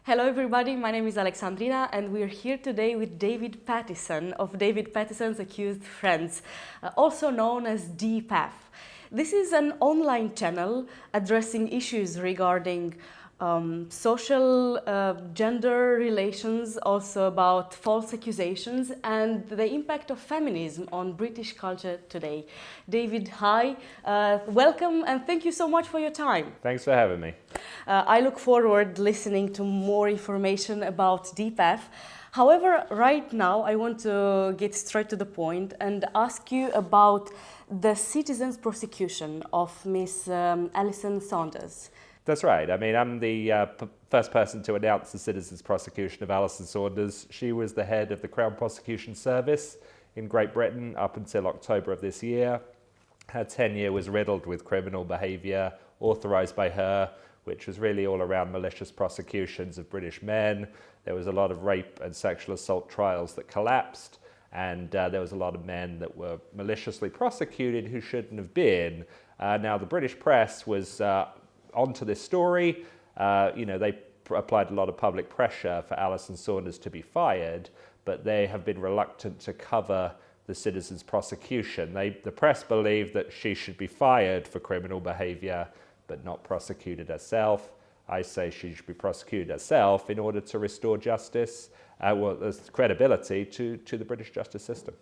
Hello everybody, my name is Alexandrina and we're here today with David Pattinson of David Pattinson's Accused Friends, also known as DPAF. This is an online channel addressing issues regarding social gender relations, also about false accusations and the impact of feminism on British culture today. David, hi, welcome and thank you so much for your time. Thanks for having me. I look forward listening to more information about DPAF. However, right now I want to get straight to the point and ask you about the Citizens Prosecution of Miss Alison Saunders. That's right. I mean, I'm the first person to announce the Citizens Prosecution of Alison Saunders. She was the head of the Crown Prosecution Service in Great Britain up until October of this year. Her tenure was riddled with criminal behaviour authorised by her, which was really all around malicious prosecutions of British men. There was a lot of rape and sexual assault trials that collapsed, and there was a lot of men that were maliciously prosecuted who shouldn't have been. Now, the British press was onto this story. They applied a lot of public pressure for Alison Saunders to be fired, but they have been reluctant to cover the Citizens Prosecution. The press believed that she should be fired for criminal behaviour, but not prosecuted herself. I say she should be prosecuted herself in order to restore justice, credibility to the British justice system.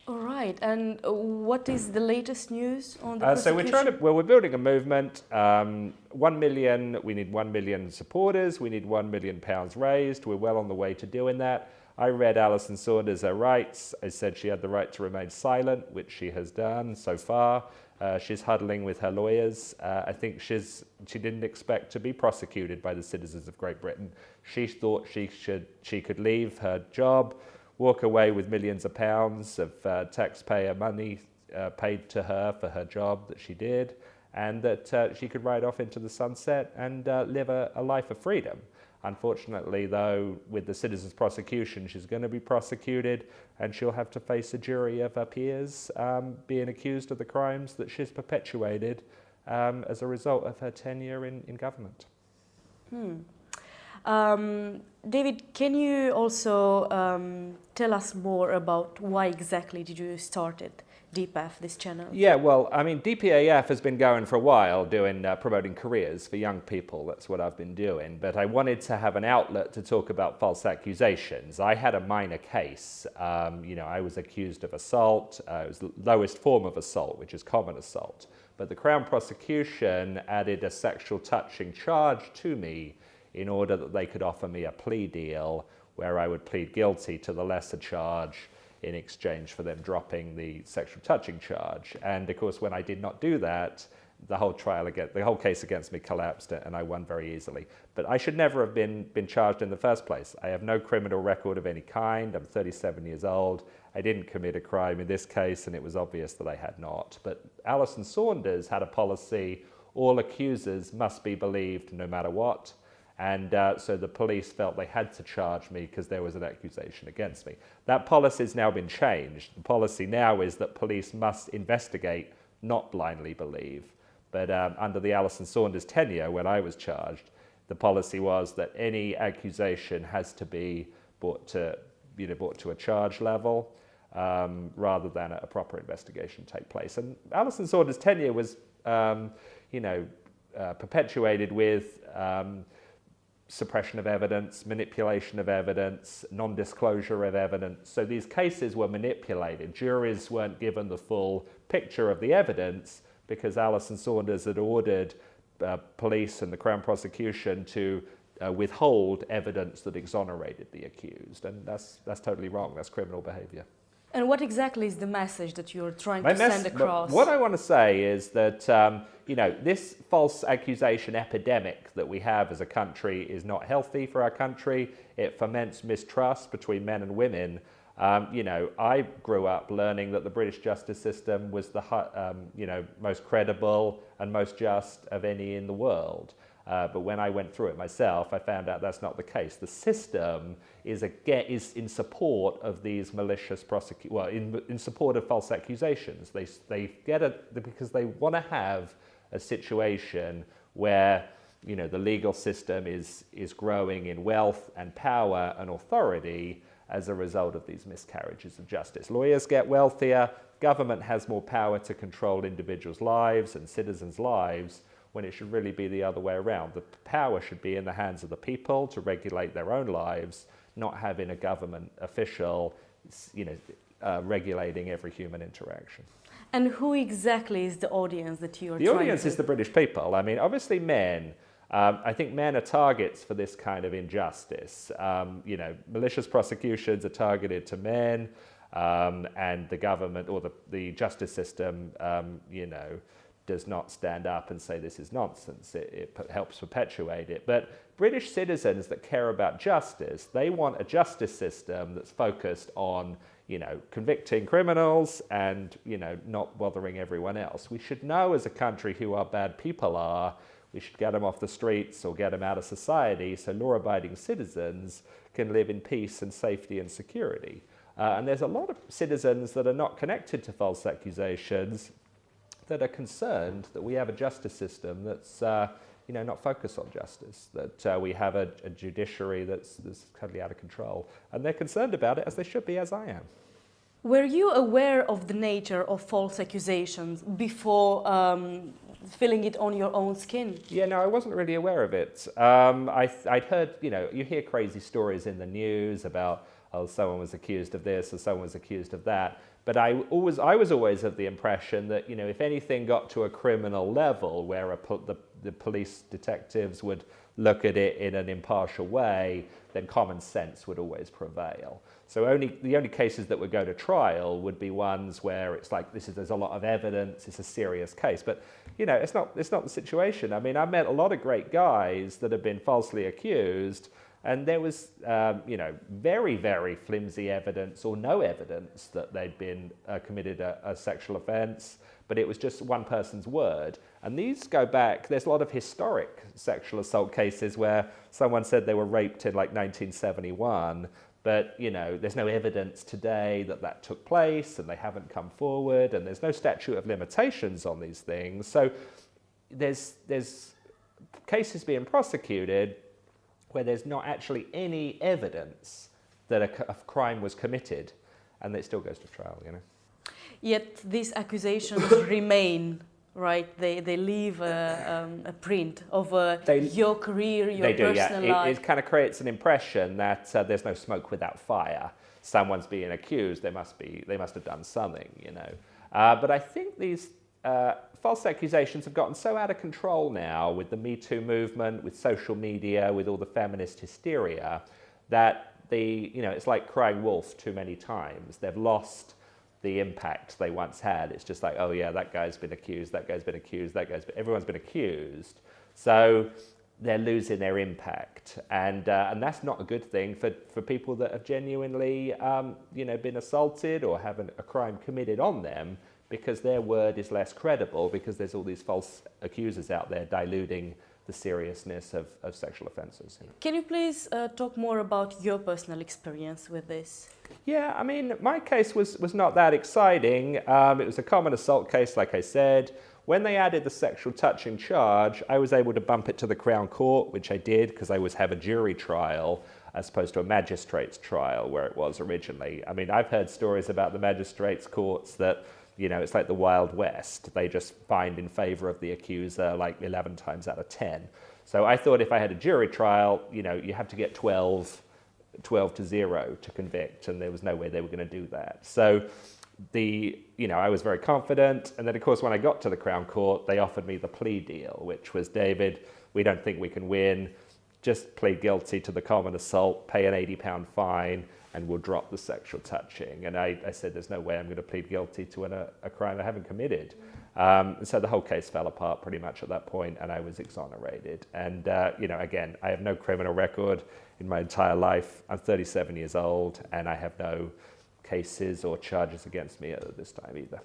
All right, and what is the latest news on the prosecution? So we're building a movement. 1 million, we need 1 million supporters. We need £1 million raised. We're well on the way to doing that. I read Alison Saunders her rights. I said she had the right to remain silent, which she has done so far. She's huddling with her lawyers. I think she didn't expect to be prosecuted by the citizens of Great Britain. She thought she could leave her job, walk away with millions of pounds of taxpayer money paid to her for her job that she did, and that she could ride off into the sunset and live a life of freedom. Unfortunately, though, with the Citizens Prosecution, she's going to be prosecuted and she'll have to face a jury of her peers being accused of the crimes that she's perpetuated as a result of her tenure in government. David, can you also tell us more about why exactly did you started DPAF, this channel? Yeah, well, I mean, DPAF has been going for a while doing promoting careers for young people. That's what I've been doing. But I wanted to have an outlet to talk about false accusations. I had a minor case. I was accused of assault. It was the lowest form of assault, which is common assault. But the Crown Prosecution added a sexual touching charge to me in order that they could offer me a plea deal where I would plead guilty to the lesser charge in exchange for them dropping the sexual touching charge. And of course, when I did not do that, the whole case against me collapsed and I won very easily. But I should never have been charged in the first place. I have no criminal record of any kind. I'm 37 years old. I didn't commit a crime in this case, and it was obvious that I had not. But Alison Saunders had a policy: all accusers must be believed no matter what. And so the police felt they had to charge me because there was an accusation against me. That policy has now been changed. The policy now is that police must investigate, not blindly believe. But under the Alison Saunders tenure, when I was charged, the policy was that any accusation has to be brought to a charge level rather than a proper investigation take place. And Alison Saunders' tenure was, perpetuated with suppression of evidence, manipulation of evidence, non-disclosure of evidence. So these cases were manipulated. Juries weren't given the full picture of the evidence because Alison Saunders had ordered police and the Crown Prosecution to withhold evidence that exonerated the accused. And that's totally wrong. That's criminal behaviour. And what exactly is the message that you're trying to send across? What I want to say is that, this false accusation epidemic that we have as a country is not healthy for our country. It foments mistrust between men and women. I grew up learning that the British justice system was the, most credible and most just of any in the world. But when I went through it myself, I found out that's not the case. The system is in support of these malicious in support of false accusations. They get it because they want to have a situation where the legal system is growing in wealth and power and authority as a result of these miscarriages of justice. Lawyers get wealthier, government has more power to control individuals' lives and citizens' lives, when it should really be the other way around. The power should be in the hands of the people to regulate their own lives, not having a government official, regulating every human interaction. And who exactly is the audience that you are The audience is the British people. I mean, obviously men. I think men are targets for this kind of injustice. Malicious prosecutions are targeted to men, and the government or the justice system, does not stand up and say this is nonsense. It helps perpetuate it. But British citizens that care about justice, they want a justice system that's focused on, convicting criminals and, not bothering everyone else. We should know as a country who our bad people are. We should get them off the streets or get them out of society so law-abiding citizens can live in peace and safety and security. And there's a lot of citizens that are not connected to false accusations that are concerned that we have a justice system that's not focused on justice, that we have a judiciary that's totally out of control. And they're concerned about it, as they should be, as I am. Were you aware of the nature of false accusations before feeling it on your own skin? Yeah, no, I wasn't really aware of it. I'd heard, you hear crazy stories in the news about, someone was accused of this or someone was accused of that. But I was always of the impression that, if anything got to a criminal level where the police detectives would look at it in an impartial way, then common sense would always prevail. So the only cases that would go to trial would be ones where it's like, there's a lot of evidence, it's a serious case. But, it's not the situation. I mean, I've met a lot of great guys that have been falsely accused, and there was, very, very flimsy evidence or no evidence that they'd been committed a sexual offence, but it was just one person's word. And these go back, there's a lot of historic sexual assault cases where someone said they were raped in like 1971, but, there's no evidence today that took place, and they haven't come forward, and there's no statute of limitations on these things. So there's cases being prosecuted where there's not actually any evidence that a crime was committed, and it still goes to trial, Yet these accusations remain, right? They leave a print of your career, your personal life. It kind of creates an impression that there's no smoke without fire. Someone's being accused, they must have done something, But I think these false accusations have gotten so out of control now with the Me Too movement, with social media, with all the feminist hysteria, that it's like crying wolf too many times. They've lost the impact they once had. It's just like, oh yeah, that guy's been accused, that guy's been accused, everyone's been accused. So they're losing their impact, and that's not a good thing for people that have genuinely, been assaulted or have a crime committed on them, because their word is less credible, because there's all these false accusers out there diluting the seriousness of sexual offences. Can you please talk more about your personal experience with this? Yeah, I mean, my case was not that exciting. It was a common assault case, like I said. When they added the sexual touching charge, I was able to bump it to the Crown Court, which I did because I have a jury trial as opposed to a magistrate's trial where it was originally. I mean, I've heard stories about the magistrate's courts that, it's like the Wild West. They just find in favour of the accuser like 11 times out of 10. So I thought if I had a jury trial, you have to get 12 to 0 to convict, and there was no way they were going to do that. So I was very confident, and then of course when I got to the Crown Court, they offered me the plea deal, which was, David, we don't think we can win, just plead guilty to the common assault, pay an £80 fine, and we'll drop the sexual touching. And I said, there's no way I'm going to plead guilty to a crime I haven't committed. So the whole case fell apart pretty much at that point, and I was exonerated. And, again, I have no criminal record in my entire life. I'm 37 years old, and I have no cases or charges against me at this time either.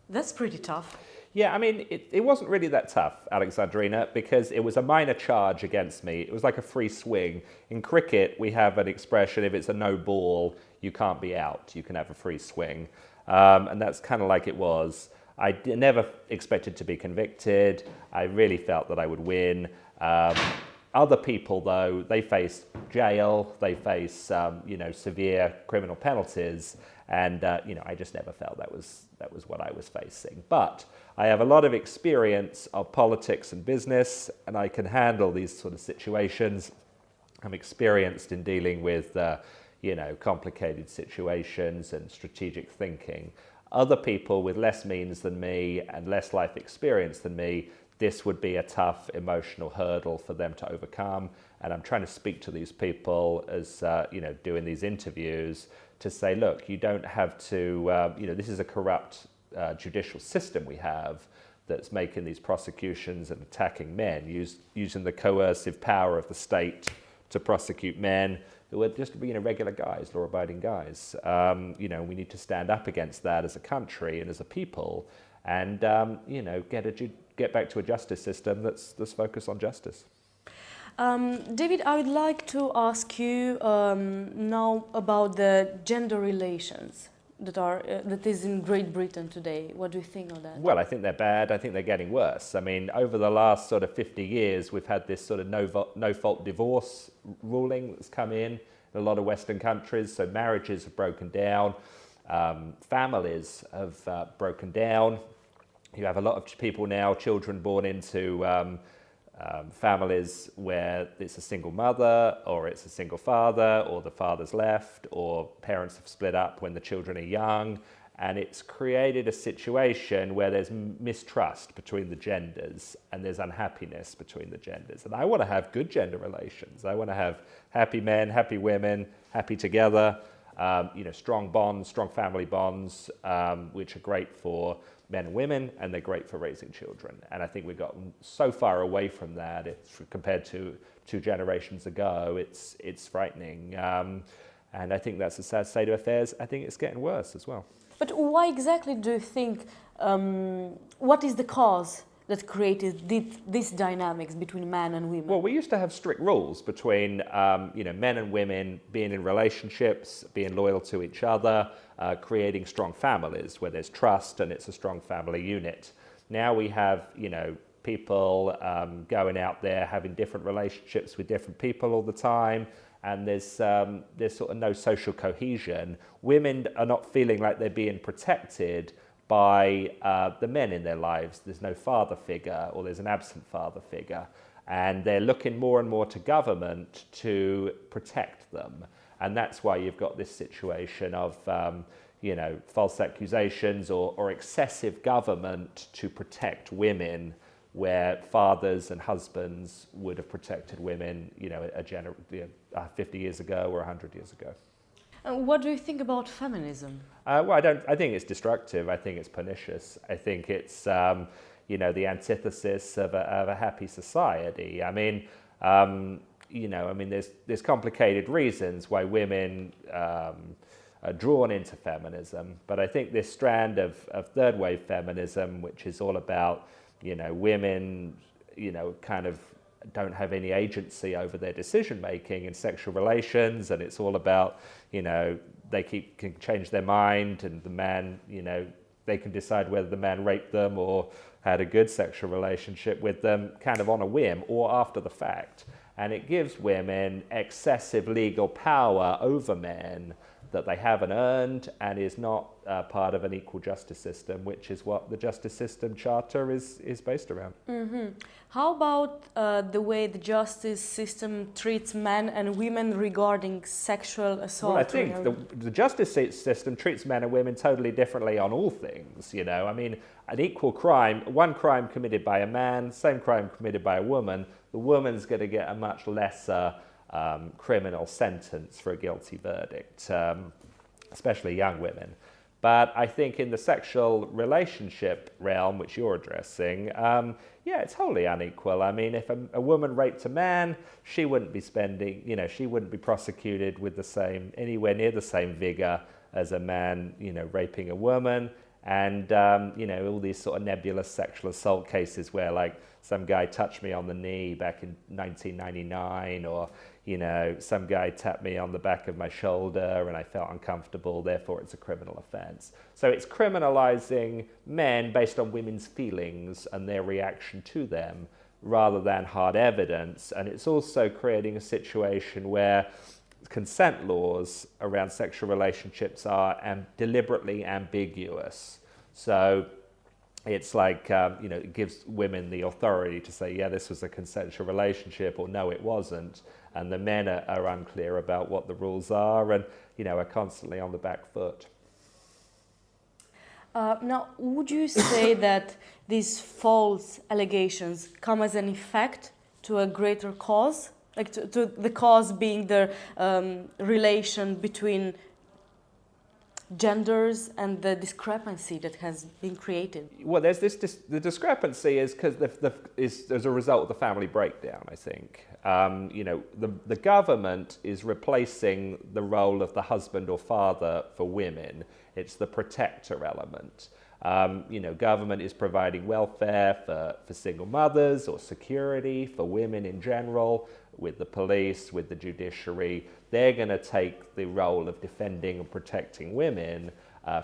That's pretty tough. Yeah, I mean, it wasn't really that tough, Alexandrina, because it was a minor charge against me. It was like a free swing. In cricket, we have an expression, if it's a no ball, you can't be out. You can have a free swing. And that's kind of like it was. never expected to be convicted. I really felt that I would win. Other people, though, they face jail, they face severe criminal penalties, and I just never felt that was what I was facing. But I have a lot of experience of politics and business, and I can handle these sort of situations. I'm experienced in dealing with complicated situations and strategic thinking. Other people with less means than me and less life experience than me, this would be a tough emotional hurdle for them to overcome. And I'm trying to speak to these people as, doing these interviews to say, look, you don't have to, this is a corrupt judicial system we have that's making these prosecutions and attacking men, using the coercive power of the state to prosecute men who are just regular guys, law-abiding guys. We need to stand up against that as a country and as a people, and get back to a justice system that's focused on justice. David, I would like to ask you now about the gender relations that is in Great Britain today. What do you think of that? Well, I think they're bad. I think they're getting worse. I mean, over the last sort of 50 years, we've had this sort of no-fault divorce ruling that's come in a lot of Western countries. So marriages have broken down. Families have broken down. You have a lot of people now, children born into families where it's a single mother, or it's a single father, or the father's left, or parents have split up when the children are young. And it's created a situation where there's mistrust between the genders and there's unhappiness between the genders. And I want to have good gender relations. I want to have happy men, happy women, happy together, strong bonds, strong family bonds, which are great for men and women, and they're great for raising children. And I think we've gotten so far away from that. Compared to 2 generations ago, it's frightening. And I think that's a sad state of affairs. I think it's getting worse as well. But why exactly do you think, what is the cause that created these dynamics between men and women? Well, we used to have strict rules between men and women being in relationships, being loyal to each other, creating strong families where there's trust and it's a strong family unit. Now we have people going out there having different relationships with different people all the time, and there's sort of no social cohesion. Women are not feeling like they're being protected by the men in their lives. There's no father figure, or there's an absent father figure, and they're looking more and more to government to protect them. And that's why you've got this situation of false accusations or excessive government to protect women, where fathers and husbands would have protected women 50 years ago or 100 years ago. What do you think about feminism? Well, I think it's destructive. I think it's pernicious. I think it's the antithesis of a happy society. I mean, there's complicated reasons why women are drawn into feminism, but I think this strand of third wave feminism, which is all about women kind of don't have any agency over their decision making in sexual relations, and it's all about they can change their mind, and the man they can decide whether the man raped them or had a good sexual relationship with them kind of on a whim or after the fact. And it gives women excessive legal power over men that they haven't earned, and is not part of an equal justice system, which is what the Justice System Charter is based around. Mm-hmm. How about the way the justice system treats men and women regarding sexual assault? Well, I think the justice system treats men and women totally differently on all things. I mean, an equal crime, one crime committed by a man, same crime committed by a woman, the woman's going to get a much lesser criminal sentence for a guilty verdict, especially young women. But I think in the sexual relationship realm, which you're addressing, it's wholly unequal. I mean, if a woman raped a man, she wouldn't be she wouldn't be prosecuted with anywhere near the same vigor as a man, raping a woman. And, all these sort of nebulous sexual assault cases where, like, some guy touched me on the knee back in 1999, or, some guy tapped me on the back of my shoulder and I felt uncomfortable, therefore it's a criminal offense. So it's criminalizing men based on women's feelings and their reaction to them rather than hard evidence. And it's also creating a situation where consent laws around sexual relationships are deliberately ambiguous. So it's like, it gives women the authority to say, yeah, this was a consensual relationship, or no, it wasn't. And the men are unclear about what the rules are and, are constantly on the back foot. Now, would you say that these false allegations come as an effect to a greater cause? Like to the cause being the relation between genders and the discrepancy that has been created? Well, there's the discrepancy is because as a result of the family breakdown, I think. The government is replacing the role of the husband or father for women. It's the protector element. Government is providing welfare for single mothers or security for women in general, with the police, with the judiciary. They're going to take the role of defending and protecting women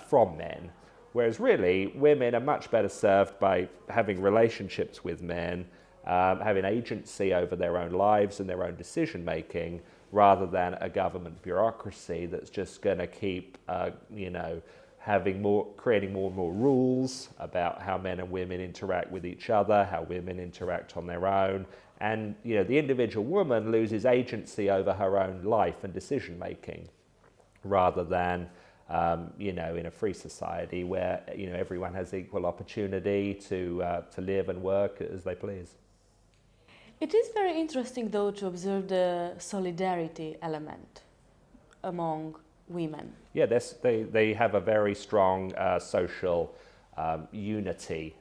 from men. Whereas really, women are much better served by having relationships with men, having agency over their own lives and their own decision making, rather than a government bureaucracy that's just going to keep, creating more and more rules about how men and women interact with each other, how women interact on their own. And, the individual woman loses agency over her own life and decision making, rather than, in a free society where, everyone has equal opportunity to live and work as they please. It is very interesting, though, to observe the solidarity element among women. Yeah, they have a very strong social unity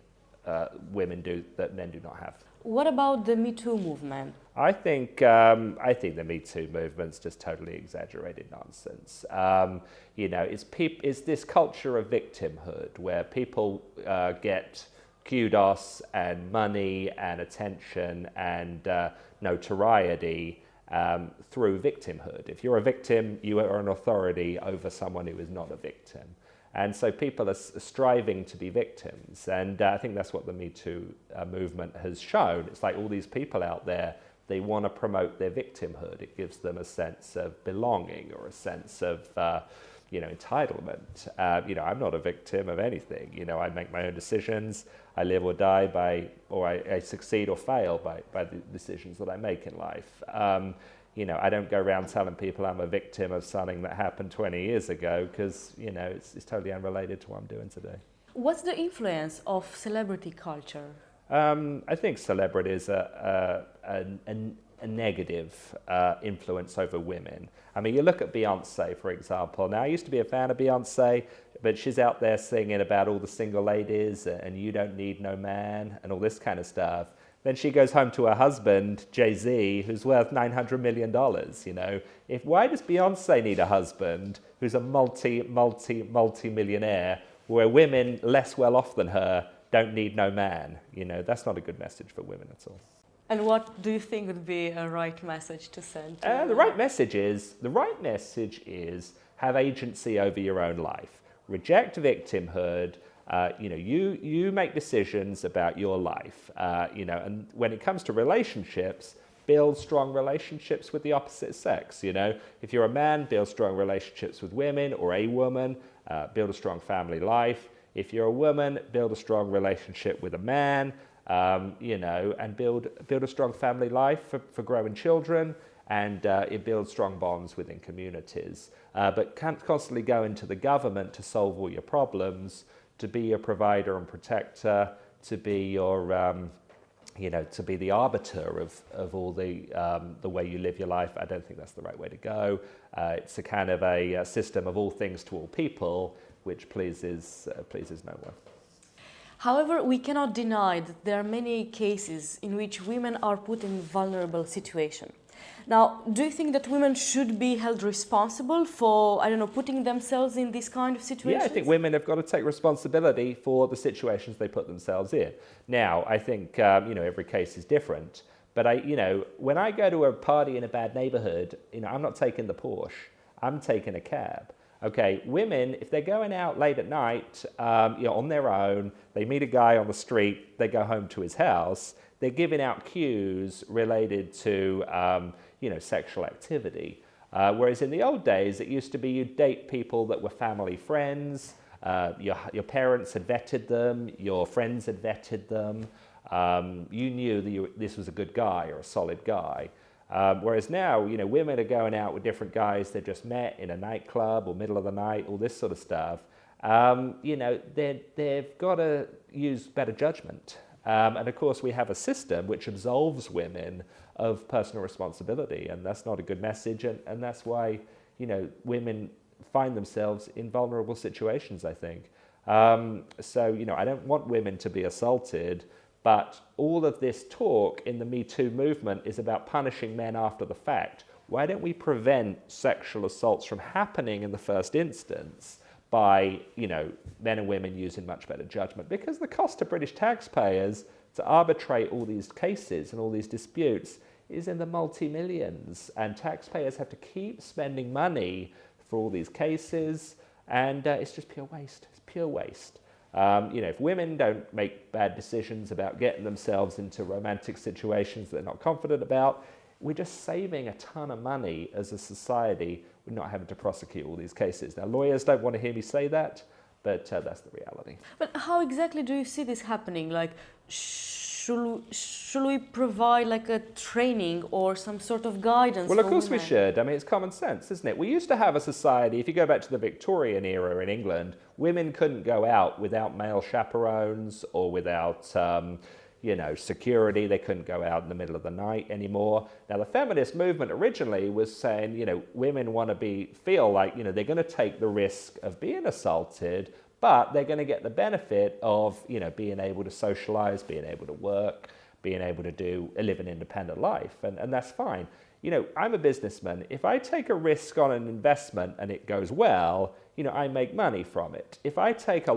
women do that men do not have. What about the Me Too movement? I think the Me Too movement's just totally exaggerated nonsense. It's this culture of victimhood where people get kudos and money and attention and notoriety through victimhood. If you're a victim, you are an authority over someone who is not a victim. And so people are striving to be victims. And I think that's what the Me Too movement has shown. It's like all these people out there, they want to promote their victimhood. It gives them a sense of belonging or a sense of, entitlement. I'm not a victim of anything. I make my own decisions. I live or die I succeed or fail by the decisions that I make in life. I don't go around telling people I'm a victim of something that happened 20 years ago because, it's totally unrelated to what I'm doing today. What's the influence of celebrity culture? I think celebrities are a negative influence over women. I mean, you look at Beyonce, for example. Now, I used to be a fan of Beyonce, but she's out there singing about all the single ladies and you don't need no man and all this kind of stuff. Then she goes home to her husband, Jay-Z, who's worth $900 million, Why does Beyonce need a husband who's a multi-millionaire, where women less well off than her don't need no man? That's not a good message for women at all. And what do you think would be a right message to send? The right message is have agency over your own life. Reject victimhood. You make decisions about your life, and when it comes to relationships, build strong relationships with the opposite sex. If you're a man, build strong relationships with women or a woman, build a strong family life. If you're a woman, build a strong relationship with a man, and build a strong family life for growing children, and it builds strong bonds within communities. But can't constantly go into the government to solve all your problems, to be your provider and protector, to be your, to be the arbiter of all the way you live your life. I don't think that's the right way to go. It's a kind of a system of all things to all people, which pleases no one. However, we cannot deny that there are many cases in which women are put in vulnerable situation. Now, do you think that women should be held responsible for, I don't know, putting themselves in this kind of situations? Yeah, I think women have got to take responsibility for the situations they put themselves in. Now, I think, every case is different. But when I go to a party in a bad neighborhood, I'm not taking the Porsche. I'm taking a cab. Okay, women, if they're going out late at night, on their own, they meet a guy on the street, they go home to his house, they're giving out cues related to, sexual activity. Whereas in the old days, it used to be you'd date people that were family friends, your parents had vetted them, your friends had vetted them, you knew that this was a good guy or a solid guy. Whereas now, women are going out with different guys they've just met in a nightclub or middle of the night, all this sort of stuff. They've got to use better judgment. And of course, we have a system which absolves women of personal responsibility, and that's not a good message. And that's why, women find themselves in vulnerable situations, I think. I don't want women to be assaulted. But all of this talk in the Me Too movement is about punishing men after the fact. Why don't we prevent sexual assaults from happening in the first instance by, men and women using much better judgment? Because the cost to British taxpayers to arbitrate all these cases and all these disputes is in the multi-millions. And taxpayers have to keep spending money for all these cases. And it's just pure waste. It's pure waste. If women don't make bad decisions about getting themselves into romantic situations they're not confident about, we're just saving a ton of money as a society with not having to prosecute all these cases. Now, lawyers don't want to hear me say that, but that's the reality. But how exactly do you see this happening? Like, should we provide like a training or some sort of guidance? Well, of course women? we should. I mean, it's common sense, isn't it? We used to have a society, if you go back to the Victorian era in England, women couldn't go out without male chaperones or without, security. They couldn't go out in the middle of the night anymore. Now, the feminist movement originally was saying, women want to feel like, they're going to take the risk of being assaulted, but they're going to get the benefit of, being able to socialize, being able to work, being able to live an independent life. And that's fine. I'm a businessman. If I take a risk on an investment and it goes well, I make money from it. If I take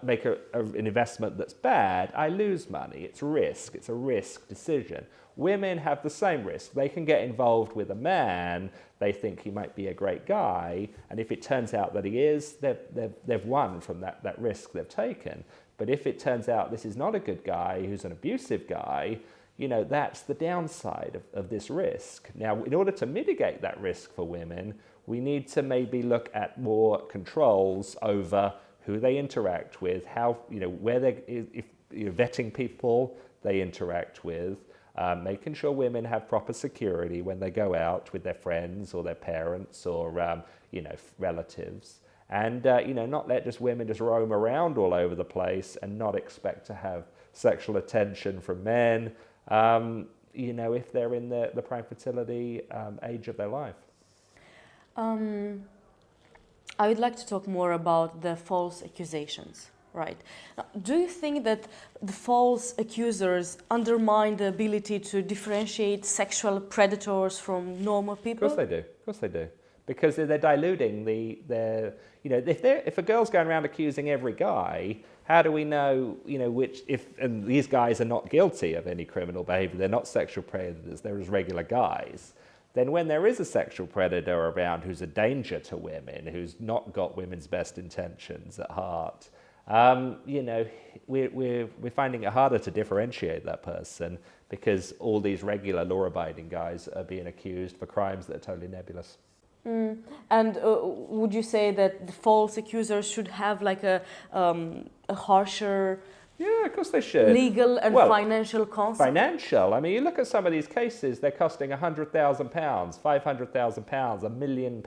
make an investment that's bad, I lose money. It's risk. It's a risk decision. Women have the same risk. They can get involved with a man. They think he might be a great guy. And if it turns out that he is, they've won from that risk they've taken. But if it turns out this is not a good guy, who's an abusive guy, that's the downside of this risk. Now, in order to mitigate that risk for women, we need to maybe look at more controls over who they interact with, how, where vetting people they interact with, making sure women have proper security when they go out with their friends or their parents or, relatives. And, not let women just roam around all over the place and not expect to have sexual attention from men, if they're in the prime fertility age of their life. I would like to talk more about the false accusations, right? Now, do you think that the false accusers undermine the ability to differentiate sexual predators from normal people? Of course they do. Because they're diluting if a girl's going around accusing every guy, how do we know, and these guys are not guilty of any criminal behavior, they're not sexual predators, they're just regular guys. Then when there is a sexual predator around who's a danger to women, who's not got women's best intentions at heart, we're finding it harder to differentiate that person because all these regular law-abiding guys are being accused for crimes that are totally nebulous. And would you say that the false accusers should have like a harsher Yeah, of course they should. legal and financial consequences? Financial. I mean, you look at some of these cases, they're costing £100,000, £500,000, £1 million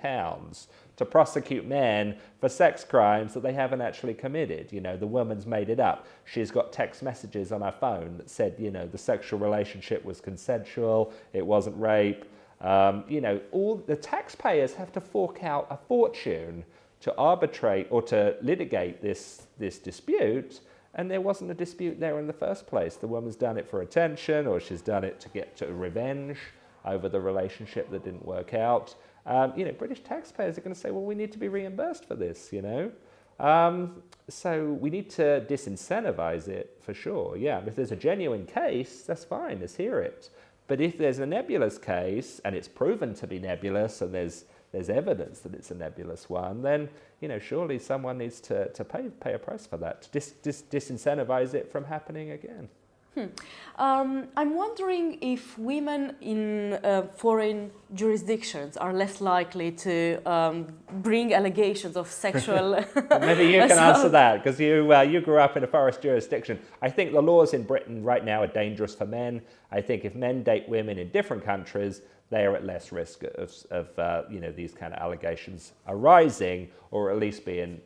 to prosecute men for sex crimes that they haven't actually committed. The woman's made it up. She's got text messages on her phone that said, the sexual relationship was consensual, it wasn't rape. All the taxpayers have to fork out a fortune to arbitrate or to litigate this dispute. And there wasn't a dispute there in the first place. The woman's done it for attention, or she's done it to get to revenge. over the relationship that didn't work out. British taxpayers are going to say, well, we need to be reimbursed for this, So we need to disincentivize it for sure. Yeah, if there's a genuine case, that's fine, let's hear it. But if there's a nebulous case and it's proven to be nebulous and there's evidence that it's a nebulous one, then surely someone needs to pay a price for that, to disincentivize it from happening again. I'm wondering if women in foreign jurisdictions are less likely to bring allegations of sexual Maybe you can answer that, because you grew up in a forest jurisdiction. I think the laws in Britain right now are dangerous for men. I think if men date women in different countries, they are at less risk of these kind of allegations arising, or at least being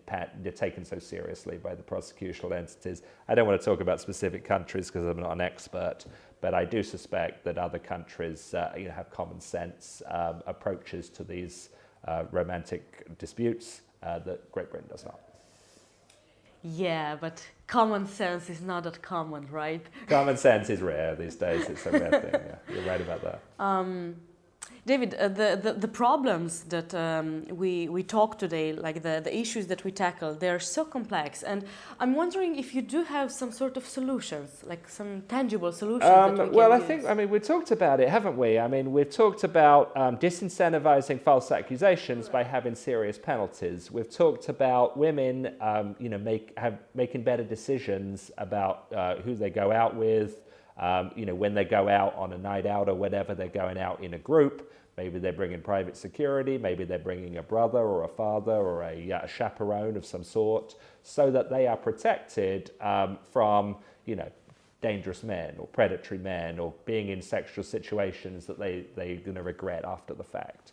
taken so seriously by the prosecutional entities. I don't want to talk about specific countries because I'm not an expert, but I do suspect that other countries have common sense approaches to these romantic disputes that Great Britain does not. Yeah, but common sense is not that common, right? Common sense is rare these days. It's a rare thing. Yeah, you're right about that. David, the problems that we talk today, like the issues that we tackle, they're so complex, and I'm wondering if you do have some sort of solutions, like some tangible solutions that we can use. We've talked about it, haven't we? We've talked about disincentivizing false accusations by having serious penalties. We've talked about women, making better decisions about who they go out with. When they go out on a night out or whatever, they're going out in a group. Maybe they're bringing private security, maybe they're bringing a brother or a father or a chaperone of some sort, so that they are protected from, dangerous men or predatory men, or being in sexual situations that they're going to regret after the fact.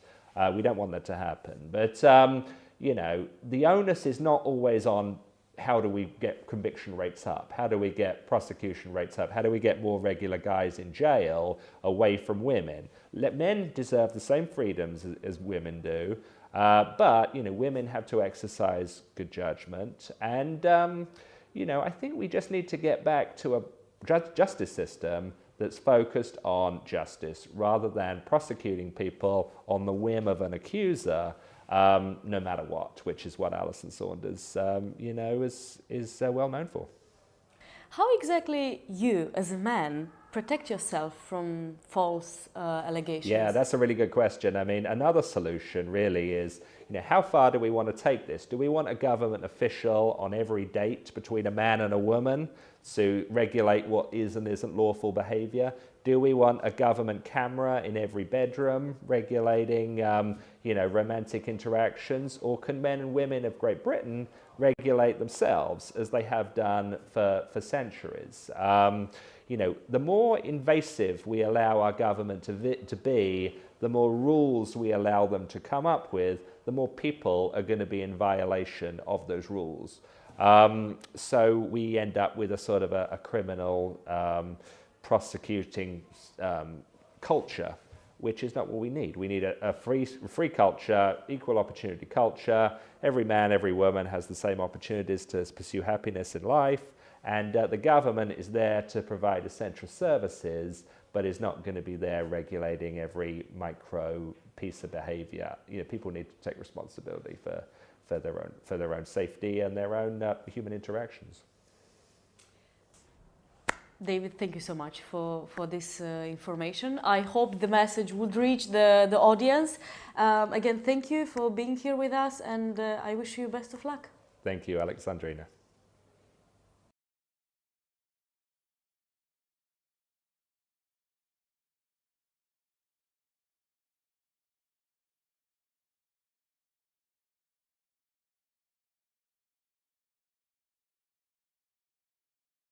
We don't want that to happen. But, the onus is not always on how do we get conviction rates up? How do we get prosecution rates up? How do we get more regular guys in jail away from women? Men deserve the same freedoms as women do, but women have to exercise good judgment. And I think we just need to get back to a justice system that's focused on justice rather than prosecuting people on the whim of an accuser. No matter what, which is what Alison Saunders, is well known for. How exactly you, as a man, protect yourself from false allegations? Yeah, that's a really good question. Another solution really is, how far do we want to take this? Do we want a government official on every date between a man and a woman to regulate what is and isn't lawful behavior? Do we want a government camera in every bedroom regulating, romantic interactions? Or can men and women of Great Britain regulate themselves as they have done for centuries? The more invasive we allow our government to be, the more rules we allow them to come up with, the more people are going to be in violation of those rules. So we end up with a sort of a criminal prosecuting culture, which is not what we need. We need a free culture, equal opportunity culture. Every man, every woman has the same opportunities to pursue happiness in life, and the government is there to provide essential services, but is not going to be there regulating every micro piece of behavior. People need to take responsibility for their own safety and their own human interactions. David, thank you so much for this information. I hope the message would reach the audience. Again, thank you for being here with us, and I wish you best of luck. Thank you, Alexandrina.